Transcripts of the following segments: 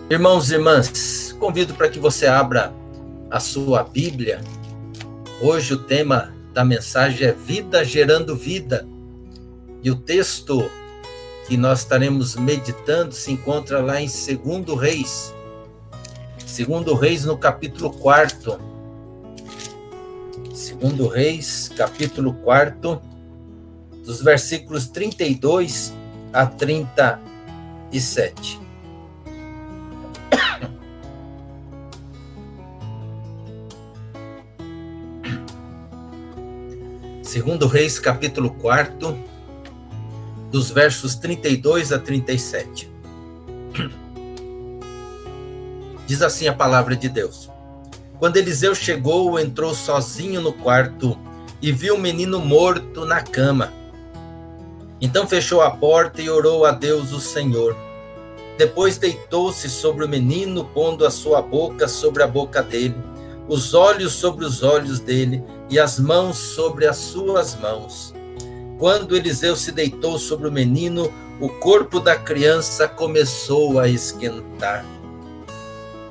Irmãos e irmãs, convido para que você abra a sua Bíblia. Hoje o tema da mensagem é Vida Gerando Vida. E o texto que nós estaremos meditando se encontra lá em 2 Reis. 2 Reis no capítulo 4. 2 Reis, capítulo 4, dos versículos 32 a 37. Segundo Reis, capítulo 4, dos versos 32 a 37. Diz assim a palavra de Deus. Quando Eliseu chegou, entrou sozinho no quarto e viu o menino morto na cama. Então fechou a porta e orou a Deus, o Senhor. Depois deitou-se sobre o menino, pondo a sua boca sobre a boca dele, os olhos sobre os olhos dele e as mãos sobre as suas mãos. Quando Eliseu se deitou sobre o menino, o corpo da criança começou a esquentar.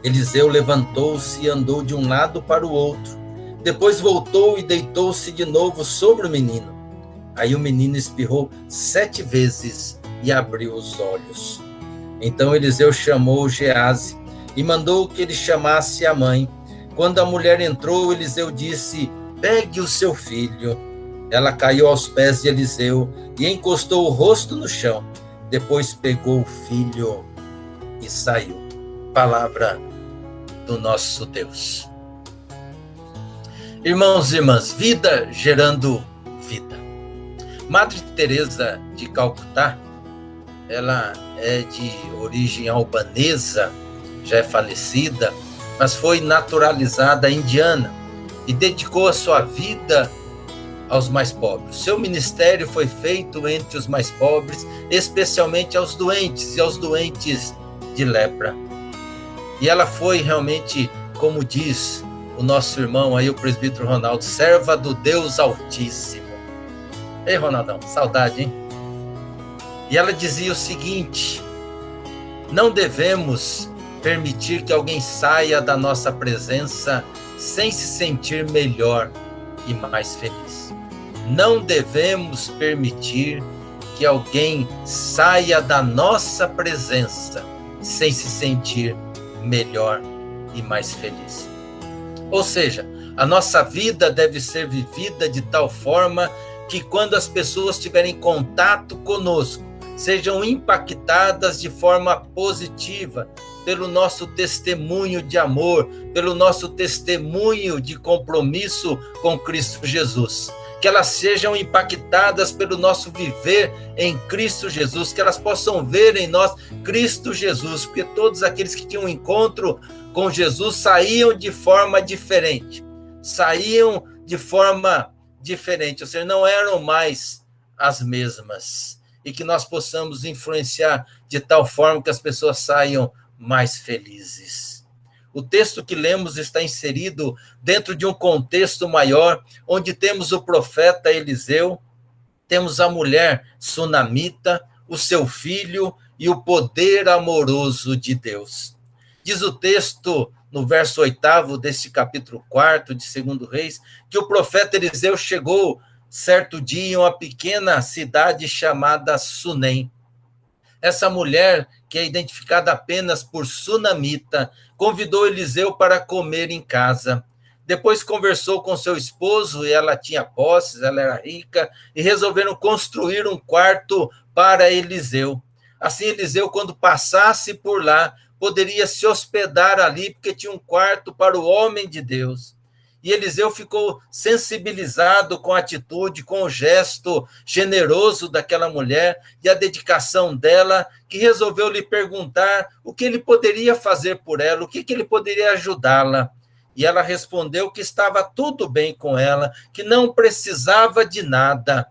Eliseu levantou-se e andou de um lado para o outro. Depois voltou e deitou-se de novo sobre o menino. Aí o menino espirrou 7 vezes e abriu os olhos. Então Eliseu chamou Geazi e mandou que ele chamasse a mãe. Quando a mulher entrou, Eliseu disse: pegue o seu filho. Ela caiu aos pés de Eliseu e encostou o rosto no chão. Depois pegou o filho e saiu. Palavra do nosso Deus. Irmãos e irmãs, vida gerando vida. Madre Teresa de Calcutá, ela é de origem albanesa, já é falecida, mas foi naturalizada indiana e dedicou a sua vida aos mais pobres. Seu ministério foi feito entre os mais pobres, especialmente aos doentes e aos doentes de lepra. E ela foi realmente, como diz o nosso irmão aí, o presbítero Ronaldo, serva do Deus Altíssimo. Ei, Ronaldão, saudade, hein? E ela dizia o seguinte: não devemos permitir que alguém saia da nossa presença sem se sentir melhor e mais feliz. Não devemos permitir que alguém saia da nossa presença sem se sentir melhor e mais feliz. Ou seja, a nossa vida deve ser vivida de tal forma que quando as pessoas tiverem contato conosco, sejam impactadas de forma positiva pelo nosso testemunho de amor, pelo nosso testemunho de compromisso com Cristo Jesus. Que elas sejam impactadas pelo nosso viver em Cristo Jesus, que elas possam ver em nós Cristo Jesus, porque todos aqueles que tinham um encontro com Jesus saíam de forma diferente, ou seja, não eram mais as mesmas, e que nós possamos influenciar de tal forma que as pessoas saiam mais felizes. O texto que lemos está inserido dentro de um contexto maior, onde temos o profeta Eliseu, temos a mulher sunamita, o seu filho e o poder amoroso de Deus. Diz o texto, no verso 8 deste capítulo 4 de 2 Reis, que o profeta Eliseu chegou certo dia em uma pequena cidade chamada Sunem. Essa mulher, que é identificada apenas por sunamita, convidou Eliseu para comer em casa. Depois conversou com seu esposo, e ela tinha posses, ela era rica, e resolveram construir um quarto para Eliseu. Assim, Eliseu, quando passasse por lá, poderia se hospedar ali, porque tinha um quarto para o homem de Deus. E Eliseu ficou sensibilizado com a atitude, com o gesto generoso daquela mulher e a dedicação dela, que resolveu lhe perguntar o que ele poderia fazer por ela, o que ele poderia ajudá-la. E ela respondeu que estava tudo bem com ela, que não precisava de nada.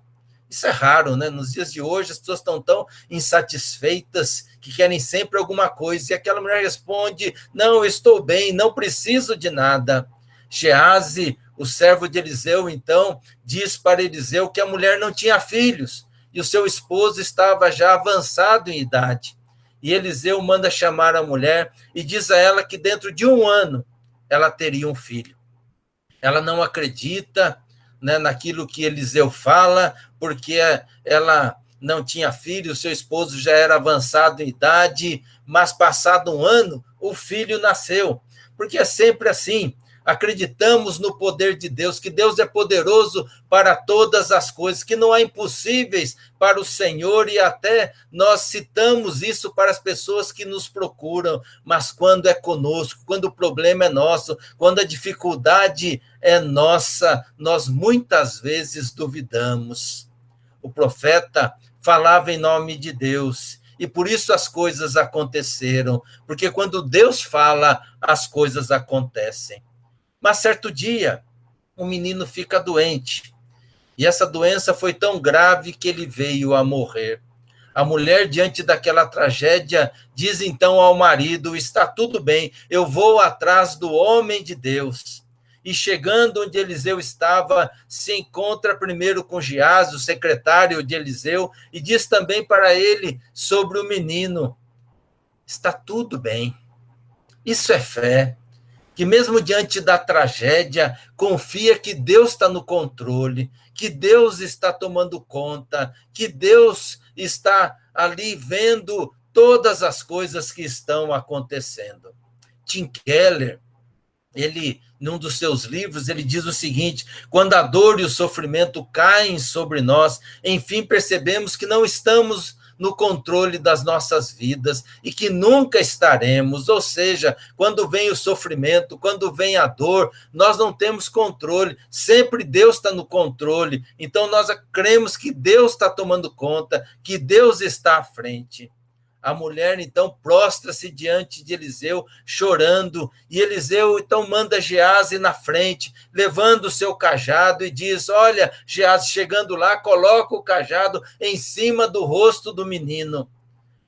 Isso é raro, né? Nos dias de hoje, as pessoas estão tão insatisfeitas que querem sempre alguma coisa. E aquela mulher responde: não, eu estou bem, não preciso de nada. Geazi, o servo de Eliseu, então, diz para Eliseu que a mulher não tinha filhos e o seu esposo estava já avançado em idade. E Eliseu manda chamar a mulher e diz a ela que dentro de 1 ano ela teria um filho. Ela não acredita, né, naquilo que Eliseu fala, porque ela não tinha filho, seu esposo já era avançado em idade, mas passado 1 ano, o filho nasceu. Porque é sempre assim, acreditamos no poder de Deus, que Deus é poderoso para todas as coisas, que não há impossíveis para o Senhor, e até nós citamos isso para as pessoas que nos procuram, mas quando é conosco, quando o problema é nosso, quando a dificuldade é nossa, nós muitas vezes duvidamos. O profeta falava em nome de Deus, e por isso as coisas aconteceram, porque quando Deus fala, as coisas acontecem. Mas certo dia, um menino fica doente, e essa doença foi tão grave que ele veio a morrer. A mulher, diante daquela tragédia, diz então ao marido: está tudo bem, eu vou atrás do homem de Deus. E chegando onde Eliseu estava, se encontra primeiro com Geazi, o secretário de Eliseu, e diz também para ele sobre o menino: está tudo bem. Isso é fé, que mesmo diante da tragédia, confia que Deus está no controle, que Deus está tomando conta, que Deus está ali vendo todas as coisas que estão acontecendo. Tim Keller, ele, num dos seus livros, ele diz o seguinte: quando a dor e o sofrimento caem sobre nós, enfim percebemos que não estamos no controle das nossas vidas e que nunca estaremos. Ou seja, quando vem o sofrimento, quando vem a dor, nós não temos controle, sempre Deus está no controle. Então nós cremos que Deus está tomando conta, que Deus está à frente. A mulher, então, prostra-se diante de Eliseu, chorando, e Eliseu, então, manda Geazi na frente, levando o seu cajado, e diz: olha, Geazi, chegando lá, coloca o cajado em cima do rosto do menino.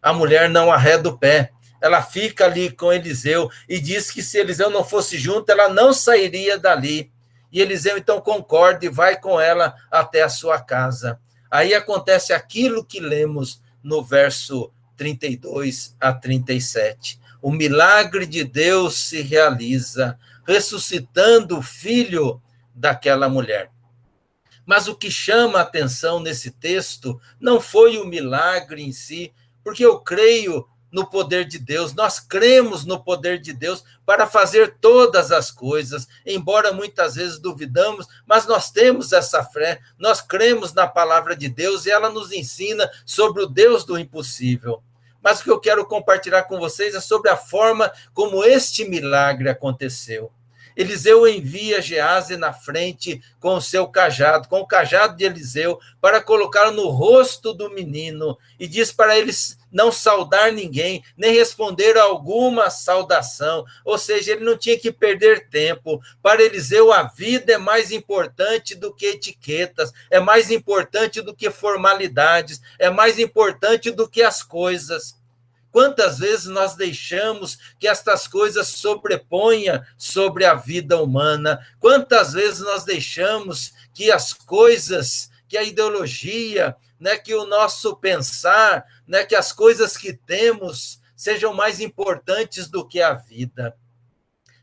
A mulher não arreda o pé, ela fica ali com Eliseu, e diz que se Eliseu não fosse junto, ela não sairia dali. E Eliseu, então, concorda e vai com ela até a sua casa. Aí acontece aquilo que lemos no verso 32 a 37. O milagre de Deus se realiza, ressuscitando o filho daquela mulher. Mas o que chama a atenção nesse texto não foi o milagre em si, porque eu creio no poder de Deus, nós cremos no poder de Deus para fazer todas as coisas, embora muitas vezes duvidamos, mas nós temos essa fé, nós cremos na palavra de Deus e ela nos ensina sobre o Deus do impossível. Mas o que eu quero compartilhar com vocês é sobre a forma como este milagre aconteceu. Eliseu envia Geazi na frente com o seu cajado, com o cajado de Eliseu, para colocá-lo no rosto do menino, e diz para eles não saudar ninguém, nem responder a alguma saudação, ou seja, ele não tinha que perder tempo. Para Eliseu, a vida é mais importante do que etiquetas, é mais importante do que formalidades, é mais importante do que as coisas. Quantas vezes nós deixamos que estas coisas sobreponham sobre a vida humana? Quantas vezes nós deixamos que as coisas, que a ideologia, né, que o nosso pensar, né, que as coisas que temos sejam mais importantes do que a vida?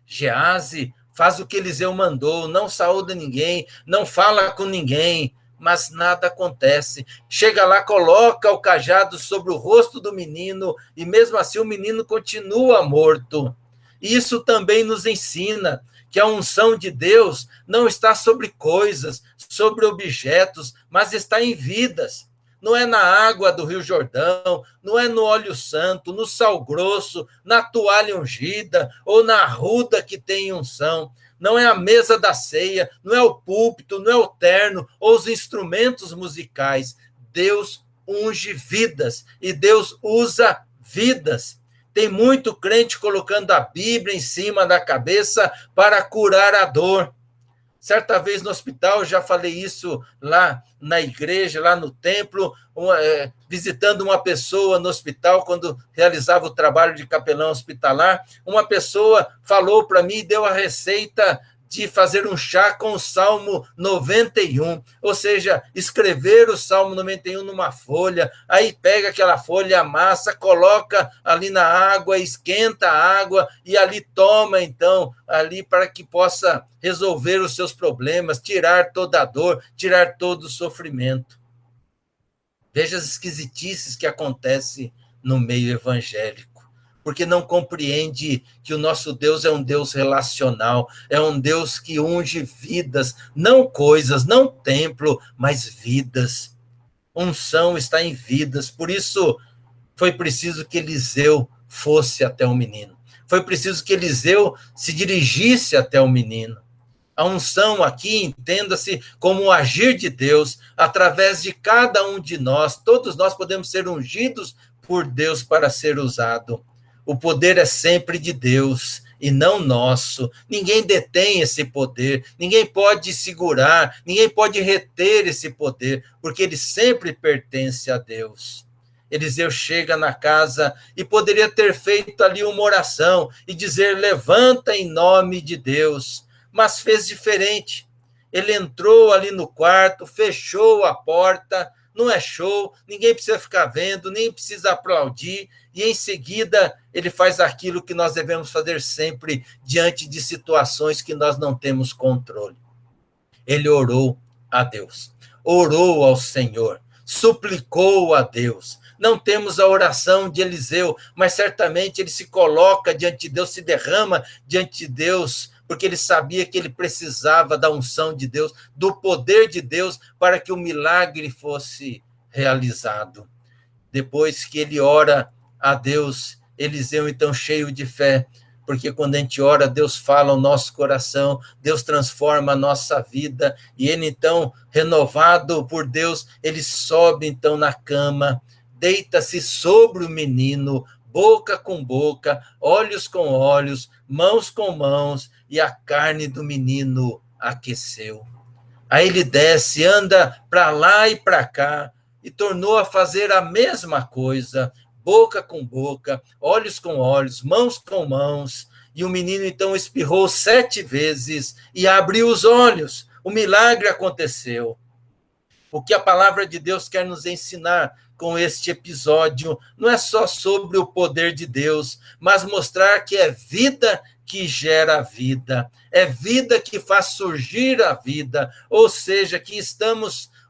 Geazi faz o que Eliseu mandou, não saúda ninguém, não fala com ninguém, mas nada acontece. Chega lá, coloca o cajado sobre o rosto do menino, e mesmo assim o menino continua morto. Isso também nos ensina que a unção de Deus não está sobre coisas, sobre objetos, mas está em vidas. Não é na água do Rio Jordão, não é no óleo santo, no sal grosso, na toalha ungida ou na arruda que tem unção. Não é a mesa da ceia, não é o púlpito, não é o terno ou os instrumentos musicais. Deus unge vidas e Deus usa vidas. Tem muito crente colocando a Bíblia em cima da cabeça para curar a dor. Certa vez no hospital, eu já falei isso lá na igreja, lá no templo, visitando uma pessoa no hospital, quando realizava o trabalho de capelão hospitalar, uma pessoa falou para mim, deu a receita de fazer um chá com o Salmo 91, ou seja, escrever o Salmo 91 numa folha, aí pega aquela folha, amassa, coloca ali na água, esquenta a água e ali toma, então, ali para que possa resolver os seus problemas, tirar toda a dor, tirar todo o sofrimento. Veja as esquisitices que acontecem no meio evangélico, porque não compreende que o nosso Deus é um Deus relacional, é um Deus que unge vidas, não coisas, não templo, mas vidas. Unção está em vidas, por isso foi preciso que Eliseu fosse até o menino. Foi preciso que Eliseu se dirigisse até o menino. A unção aqui, entenda-se como o agir de Deus através de cada um de nós. Todos nós podemos ser ungidos por Deus para ser usado. O poder é sempre de Deus e não nosso. Ninguém detém esse poder, ninguém pode segurar, ninguém pode reter esse poder, porque ele sempre pertence a Deus. Eliseu chega na casa e poderia ter feito ali uma oração e dizer: levanta em nome de Deus, mas fez diferente. Ele entrou ali no quarto, fechou a porta, não é show, ninguém precisa ficar vendo, nem precisa aplaudir, e em seguida ele faz aquilo que nós devemos fazer sempre diante de situações que nós não temos controle. Ele orou a Deus, orou ao Senhor, suplicou a Deus. Não temos a oração de Eliseu, mas certamente ele se coloca diante de Deus, se derrama diante de Deus, porque ele sabia que ele precisava da unção de Deus, do poder de Deus, para que o milagre fosse realizado. Depois que ele ora a Deus, Eliseu, então, cheio de fé, porque quando a gente ora, Deus fala ao nosso coração, Deus transforma a nossa vida, e ele, então, renovado por Deus, ele sobe, então, na cama, deita-se sobre o menino, boca com boca, olhos com olhos, mãos com mãos, e a carne do menino aqueceu. Aí ele desce, anda para lá e para cá, e tornou a fazer a mesma coisa, boca com boca, olhos com olhos, mãos com mãos, e o menino então espirrou 7 vezes e abriu os olhos. O milagre aconteceu. O que a palavra de Deus quer nos ensinar com este episódio não é só sobre o poder de Deus, mas mostrar que é vida que gera vida, é vida que faz surgir a vida, ou seja,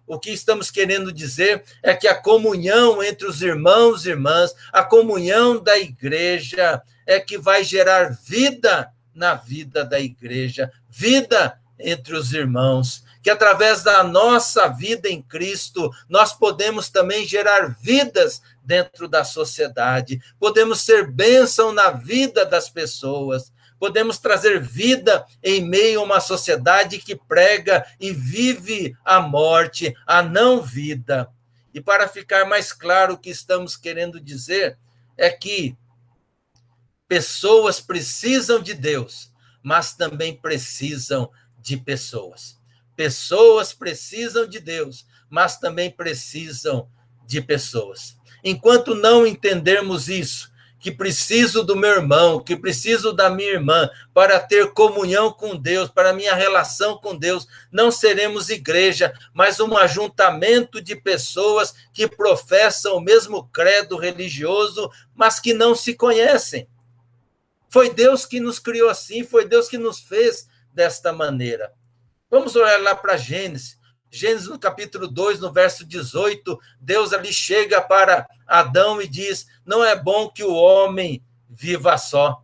o que estamos querendo dizer é que a comunhão entre os irmãos e irmãs, a comunhão da igreja é que vai gerar vida na vida da igreja, vida entre os irmãos, que através da nossa vida em Cristo, nós podemos também gerar vidas dentro da sociedade, podemos ser bênção na vida das pessoas, podemos trazer vida em meio a uma sociedade que prega e vive a morte, a não vida. E para ficar mais claro o que estamos querendo dizer, é que pessoas precisam de Deus, mas também precisam de pessoas. Pessoas precisam de Deus, mas também precisam de pessoas. Enquanto não entendermos isso, que preciso do meu irmão, que preciso da minha irmã para ter comunhão com Deus, para a minha relação com Deus, não seremos igreja, mas um ajuntamento de pessoas que professam o mesmo credo religioso, mas que não se conhecem. Foi Deus que nos criou assim, foi Deus que nos fez desta maneira. Vamos olhar lá para Gênesis. Gênesis, no capítulo 2, no verso 18, Deus ali chega para Adão e diz: não é bom que o homem viva só.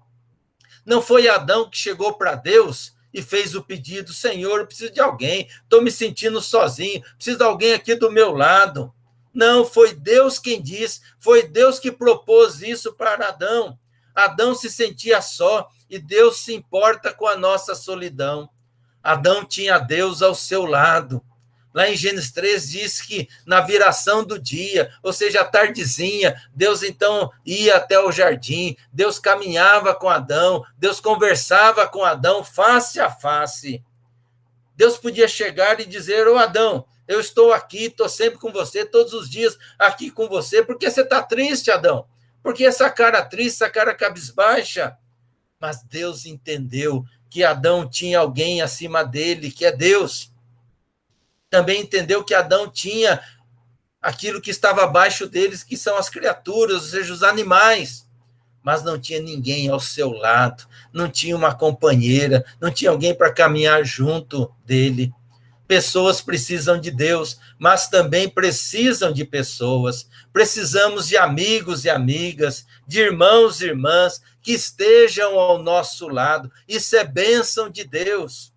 Não foi Adão que chegou para Deus e fez o pedido: Senhor, eu preciso de alguém, estou me sentindo sozinho, preciso de alguém aqui do meu lado. Não, foi Deus quem disse, foi Deus que propôs isso para Adão. Adão se sentia só e Deus se importa com a nossa solidão. Adão tinha Deus ao seu lado. Lá em Gênesis 3 diz que na viração do dia, ou seja, a tardezinha, Deus então ia até o jardim, Deus caminhava com Adão, Deus conversava com Adão face a face. Deus podia chegar e dizer: ô Adão, eu estou aqui, estou sempre com você, todos os dias aqui com você. Por que você está triste, Adão? Por que essa cara triste, essa cara cabisbaixa? Mas Deus entendeu que Adão tinha alguém acima dele, que é Deus. Também entendeu que Adão tinha aquilo que estava abaixo deles, que são as criaturas, ou seja, os animais. Mas não tinha ninguém ao seu lado, não tinha uma companheira, não tinha alguém para caminhar junto dele. Pessoas precisam de Deus, mas também precisam de pessoas. Precisamos de amigos e amigas, de irmãos e irmãs que estejam ao nosso lado. Isso é bênção de Deus.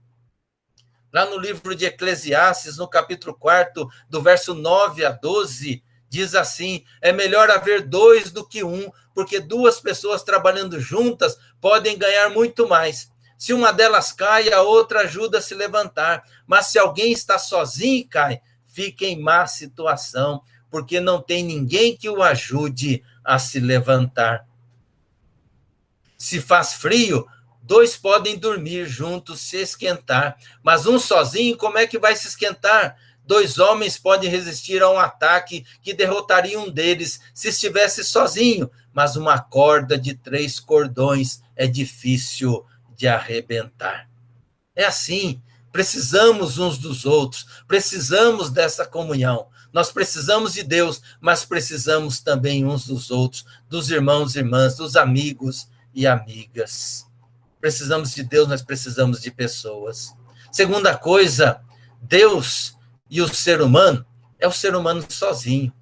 Lá no livro de Eclesiastes, no capítulo 4, do verso 9 a 12, diz assim: é melhor haver dois do que um, porque duas pessoas trabalhando juntas podem ganhar muito mais. Se uma delas cai, a outra ajuda a se levantar. Mas se alguém está sozinho e cai, fica em má situação, porque não tem ninguém que o ajude a se levantar. Se faz frio, dois podem dormir juntos, se esquentar. Mas um sozinho, como é que vai se esquentar? Dois homens podem resistir a um ataque que derrotaria um deles se estivesse sozinho. Mas uma corda de 3 cordões é difícil de arrebentar. É assim, precisamos uns dos outros, precisamos dessa comunhão. Nós precisamos de Deus, mas precisamos também uns dos outros, dos irmãos e irmãs, dos amigos e amigas. Precisamos de Deus, mas precisamos de pessoas. Segunda coisa, Deus e o ser humano é o ser humano sozinho.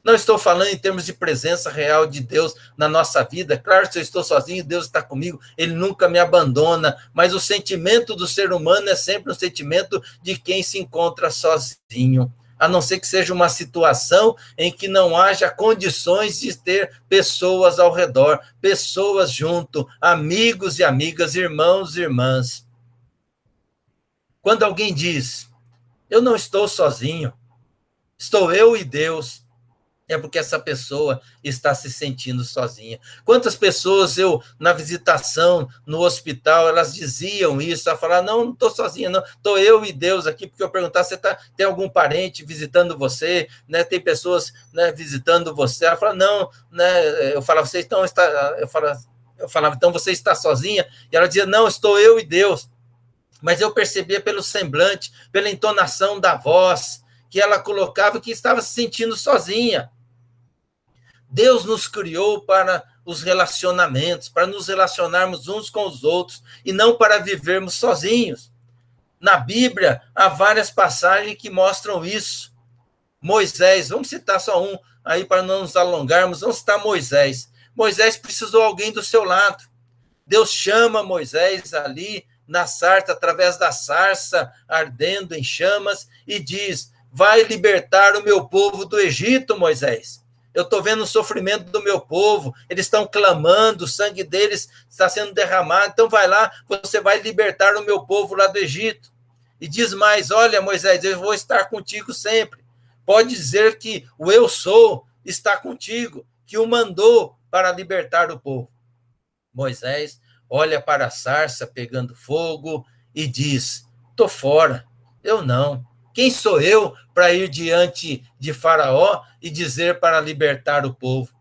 Não estou falando em termos de presença real de Deus na nossa vida. Claro, se eu estou sozinho, Deus está comigo, Ele nunca me abandona. Mas o sentimento do ser humano é sempre um sentimento de quem se encontra sozinho. A não ser que seja uma situação em que não haja condições de ter pessoas ao redor, pessoas junto, amigos e amigas, irmãos e irmãs. Quando alguém diz, eu não estou sozinho, estou eu e Deus, é porque essa pessoa está se sentindo sozinha. Quantas pessoas na visitação, no hospital, elas diziam isso, ela falava, não estou sozinha, não, estou eu e Deus aqui, porque eu perguntava, tem algum parente visitando você, né? Tem pessoas, né, visitando você, ela falava, não, né? Eu falava, então você está sozinha? E ela dizia, não, estou eu e Deus. Mas eu percebia pelo semblante, pela entonação da voz, que ela colocava que estava se sentindo sozinha. Deus nos criou para os relacionamentos, para nos relacionarmos uns com os outros, e não para vivermos sozinhos. Na Bíblia, há várias passagens que mostram isso. Moisés, vamos citar só um, aí para não nos alongarmos, vamos citar Moisés. Moisés precisou de alguém do seu lado. Deus chama Moisés ali na sarça, através da sarça ardendo em chamas, e diz, vai libertar o meu povo do Egito, Moisés. Eu estou vendo o sofrimento do meu povo, eles estão clamando, o sangue deles está sendo derramado, então vai lá, você vai libertar o meu povo lá do Egito. E diz mais, olha, Moisés, eu vou estar contigo sempre. Pode dizer que o eu sou está contigo, que o mandou para libertar o povo. Moisés olha para a sarça pegando fogo e diz, estou fora, eu não. Quem sou eu para ir diante de Faraó e dizer para libertar o povo?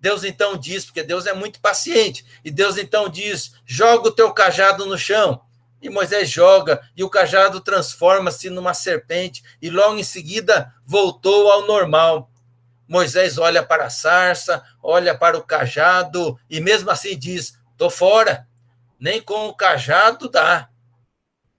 Deus então diz, porque Deus é muito paciente, e Deus então diz, joga o teu cajado no chão. E Moisés joga, e o cajado transforma-se numa serpente, e logo em seguida voltou ao normal. Moisés olha para a sarça, olha para o cajado, e mesmo assim diz, estou fora, nem com o cajado dá.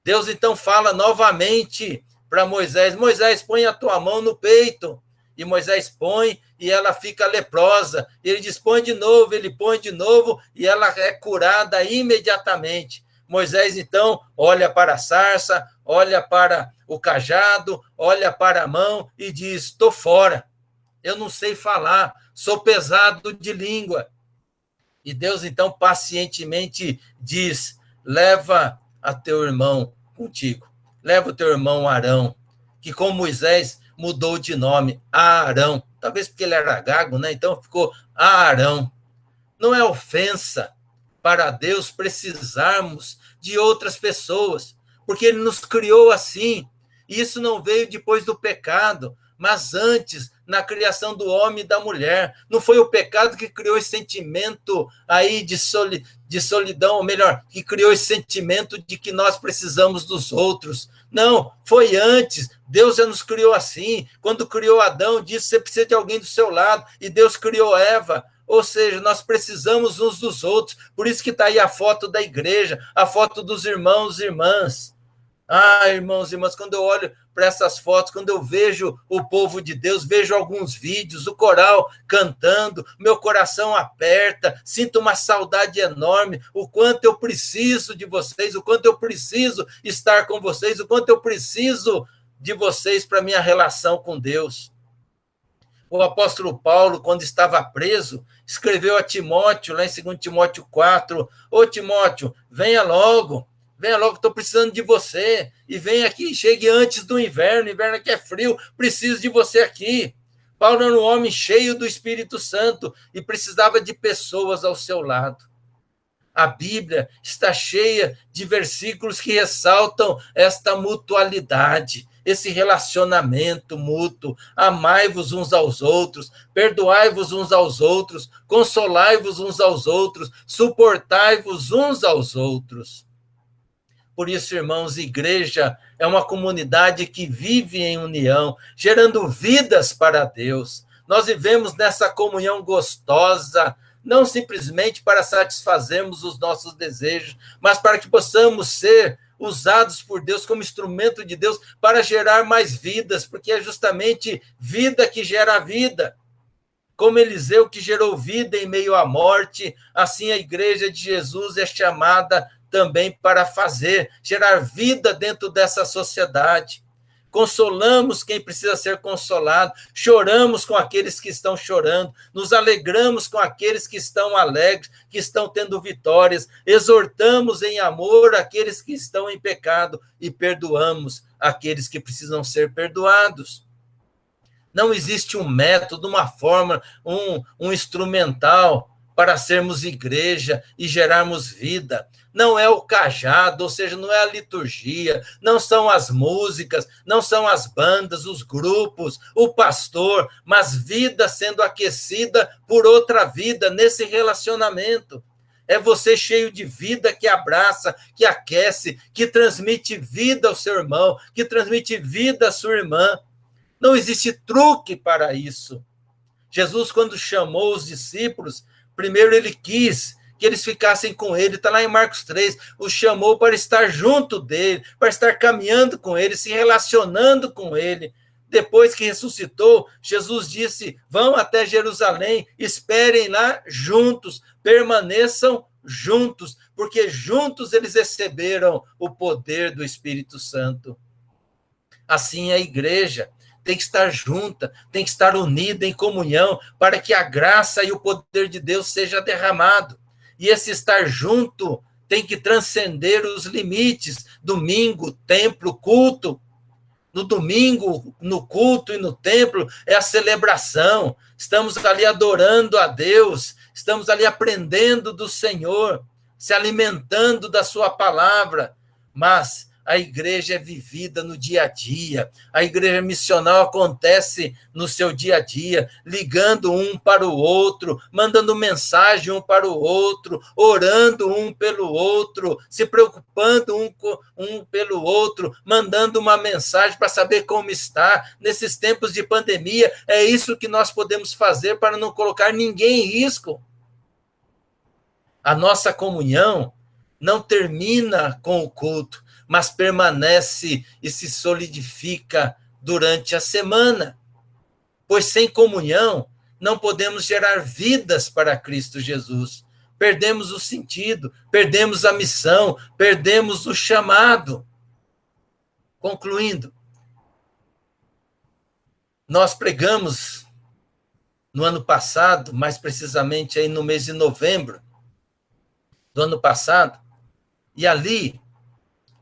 Deus então fala novamente para Moisés, Moisés, põe a tua mão no peito. E Moisés põe, e ela fica leprosa. Ele diz, põe de novo, ele põe de novo, e ela é curada imediatamente. Moisés, então, olha para a sarça, olha para o cajado, olha para a mão e diz, estou fora, eu não sei falar, sou pesado de língua. E Deus, então, pacientemente diz, leva a teu irmão contigo. Leva o teu irmão Arão, que com Moisés mudou de nome, Arão. Talvez porque ele era gago, né? Então ficou Arão. Não é ofensa para Deus precisarmos de outras pessoas, porque Ele nos criou assim. E isso não veio depois do pecado, mas antes, na criação do homem e da mulher. Não foi o pecado que criou esse sentimento aí de solidão, ou melhor, que criou esse sentimento de que nós precisamos dos outros. Não, foi antes. Deus já nos criou assim. Quando criou Adão, disse: você precisa de alguém do seu lado. E Deus criou Eva. Ou seja, nós precisamos uns dos outros. Por isso que está aí a foto da igreja, a foto dos irmãos e irmãs. Ah, irmãos e irmãs, quando eu olho para essas fotos, quando eu vejo o povo de Deus, vejo alguns vídeos, o coral cantando, meu coração aperta, sinto uma saudade enorme, o quanto eu preciso de vocês, o quanto eu preciso estar com vocês, o quanto eu preciso de vocês para a minha relação com Deus. O apóstolo Paulo, quando estava preso, escreveu a Timóteo, lá em 2 Timóteo 4, ô Timóteo, venha logo, estou precisando de você, e venha aqui, chegue antes do inverno aqui é frio, preciso de você aqui. Paulo era um homem cheio do Espírito Santo e precisava de pessoas ao seu lado. A Bíblia está cheia de versículos que ressaltam esta mutualidade, esse relacionamento mútuo. Amai-vos uns aos outros, perdoai-vos uns aos outros, consolai-vos uns aos outros, suportai-vos uns aos outros. Por isso, irmãos, igreja é uma comunidade que vive em união, gerando vidas para Deus. Nós vivemos nessa comunhão gostosa, não simplesmente para satisfazermos os nossos desejos, mas para que possamos ser usados por Deus como instrumento de Deus para gerar mais vidas, porque é justamente vida que gera vida. Como Eliseu, que gerou vida em meio à morte, assim a igreja de Jesus é chamada também para gerar vida dentro dessa sociedade. Consolamos quem precisa ser consolado, choramos com aqueles que estão chorando, nos alegramos com aqueles que estão alegres, que estão tendo vitórias, exortamos em amor aqueles que estão em pecado e perdoamos aqueles que precisam ser perdoados. Não existe um método, uma forma, um instrumental para sermos igreja e gerarmos vida. Não é o cajado, ou seja, não é a liturgia, não são as músicas, não são as bandas, os grupos, o pastor, mas vida sendo aquecida por outra vida nesse relacionamento. É você cheio de vida que abraça, que aquece, que transmite vida ao seu irmão, que transmite vida à sua irmã. Não existe truque para isso. Jesus, quando chamou os discípulos, primeiro ele quis que eles ficassem com ele, está lá em Marcos 3, os chamou para estar junto dele, para estar caminhando com ele, se relacionando com ele. Depois que ressuscitou, Jesus disse: vão até Jerusalém, esperem lá juntos, permaneçam juntos, porque juntos eles receberam o poder do Espírito Santo. Assim a igreja tem que estar junta, tem que estar unida em comunhão, para que a graça e o poder de Deus seja derramado. E esse estar junto tem que transcender os limites. Domingo, templo, culto. No domingo, no culto e no templo, é a celebração. Estamos ali adorando a Deus, estamos ali aprendendo do Senhor, se alimentando da sua palavra. Mas a igreja é vivida no dia a dia, a igreja missional acontece no seu dia a dia, ligando um para o outro, mandando mensagem um para o outro, orando um pelo outro, se preocupando um pelo outro, mandando uma mensagem para saber como está. Nesses tempos de pandemia, é isso que nós podemos fazer para não colocar ninguém em risco. A nossa comunhão não termina com o culto, mas permanece e se solidifica durante a semana. Pois sem comunhão, não podemos gerar vidas para Cristo Jesus. Perdemos o sentido, perdemos a missão, perdemos o chamado. Concluindo, nós pregamos no ano passado, mais precisamente aí no mês de novembro do ano passado, e ali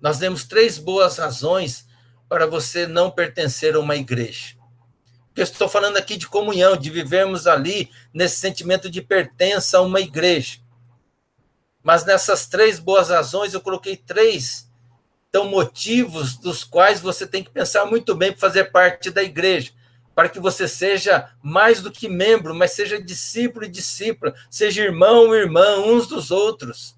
nós demos 3 boas razões para você não pertencer a uma igreja. Eu estou falando aqui de comunhão, de vivermos ali nesse sentimento de pertença a uma igreja. Mas nessas 3 boas razões, eu coloquei 3 motivos dos quais você tem que pensar muito bem para fazer parte da igreja. para que você seja mais do que membro, mas seja discípulo e discípula, seja irmão e irmã uns dos outros.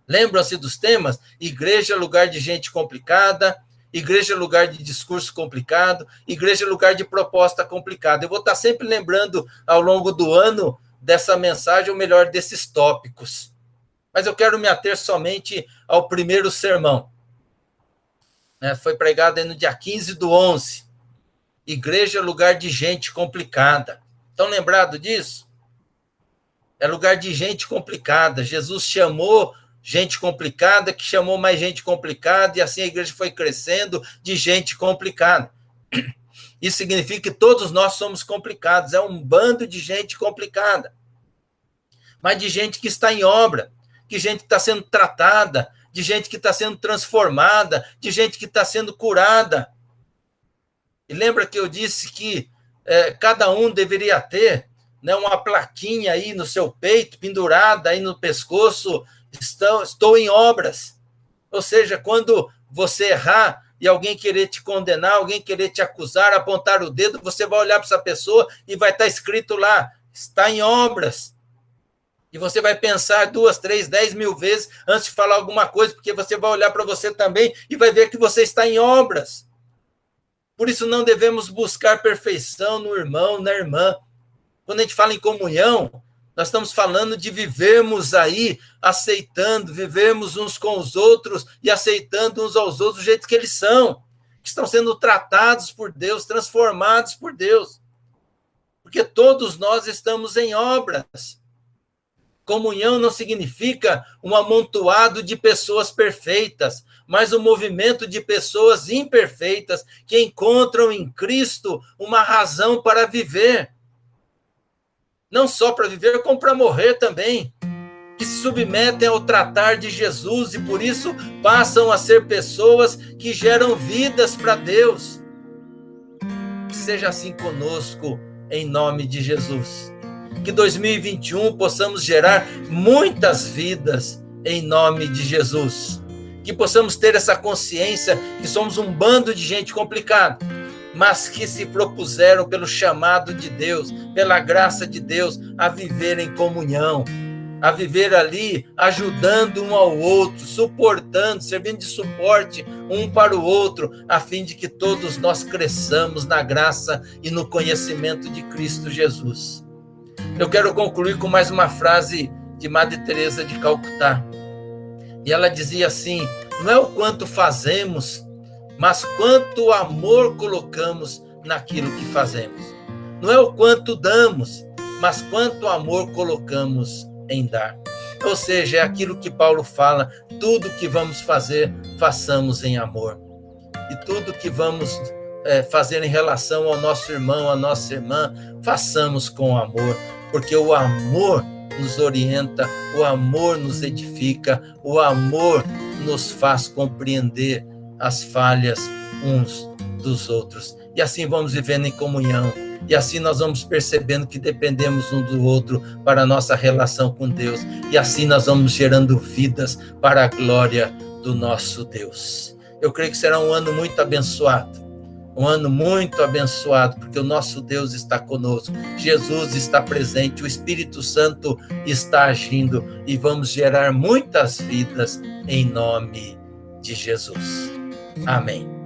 Lembram-se dos temas? Igreja é lugar de gente complicada, igreja é lugar de discurso complicado, igreja é lugar de proposta complicada. Eu vou estar sempre lembrando ao longo do ano dessa mensagem, ou melhor, desses tópicos. Mas eu quero me ater somente ao primeiro sermão. Foi pregado aí no dia 15/11. Igreja é lugar de gente complicada. Estão lembrados disso? É lugar de gente complicada. Jesus chamou gente complicada, que chamou mais gente complicada, e assim a igreja foi crescendo de gente complicada. Isso significa que todos nós somos complicados. É um bando de gente complicada. Mas de gente que está em obra, de gente que está sendo tratada, de gente que está sendo transformada, de gente que está sendo curada. E lembra que eu disse que cada um deveria ter, né, uma plaquinha aí no seu peito, pendurada aí no pescoço, estou em obras. Ou seja, quando você errar e alguém querer te condenar, alguém querer te acusar, apontar o dedo, você vai olhar para essa pessoa e vai estar escrito lá, está em obras. E você vai pensar 2, 3, 10 mil vezes antes de falar alguma coisa, porque você vai olhar para você também e vai ver que você está em obras. Por isso não devemos buscar perfeição no irmão, na irmã. Quando a gente fala em comunhão, nós estamos falando de vivermos aí, aceitando, vivermos uns com os outros e aceitando uns aos outros do jeito que eles são, que estão sendo tratados por Deus, transformados por Deus. Porque todos nós estamos em obras. Comunhão não significa um amontoado de pessoas perfeitas, mas um movimento de pessoas imperfeitas que encontram em Cristo uma razão para viver. Não só para viver, como para morrer também. Que se submetem ao tratar de Jesus e por isso passam a ser pessoas que geram vidas para Deus. Que seja assim conosco, em nome de Jesus. Que 2021 possamos gerar muitas vidas em nome de Jesus. Que possamos ter essa consciência que somos um bando de gente complicada, mas que se propuseram pelo chamado de Deus, pela graça de Deus, a viver em comunhão, a viver ali ajudando um ao outro, suportando, servindo de suporte um para o outro, a fim de que todos nós cresçamos na graça e no conhecimento de Cristo Jesus. Eu quero concluir com mais uma frase de Madre Teresa de Calcutá. E ela dizia assim: não é o quanto fazemos, mas quanto amor colocamos naquilo que fazemos. Não é o quanto damos, mas quanto amor colocamos em dar. Ou seja, é aquilo que Paulo fala: tudo que vamos fazer, façamos em amor. E tudo que vamos fazer em relação ao nosso irmão, à nossa irmã, façamos com amor, porque o amor nos orienta, o amor nos edifica, o amor nos faz compreender as falhas uns dos outros. E assim vamos vivendo em comunhão, e assim nós vamos percebendo que dependemos um do outro para a nossa relação com Deus, e assim nós vamos gerando vidas para a glória do nosso Deus. Eu creio que será um ano muito abençoado, porque o nosso Deus está conosco, Jesus está presente, o Espírito Santo está agindo, e vamos gerar muitas vidas em nome de Jesus. Amém.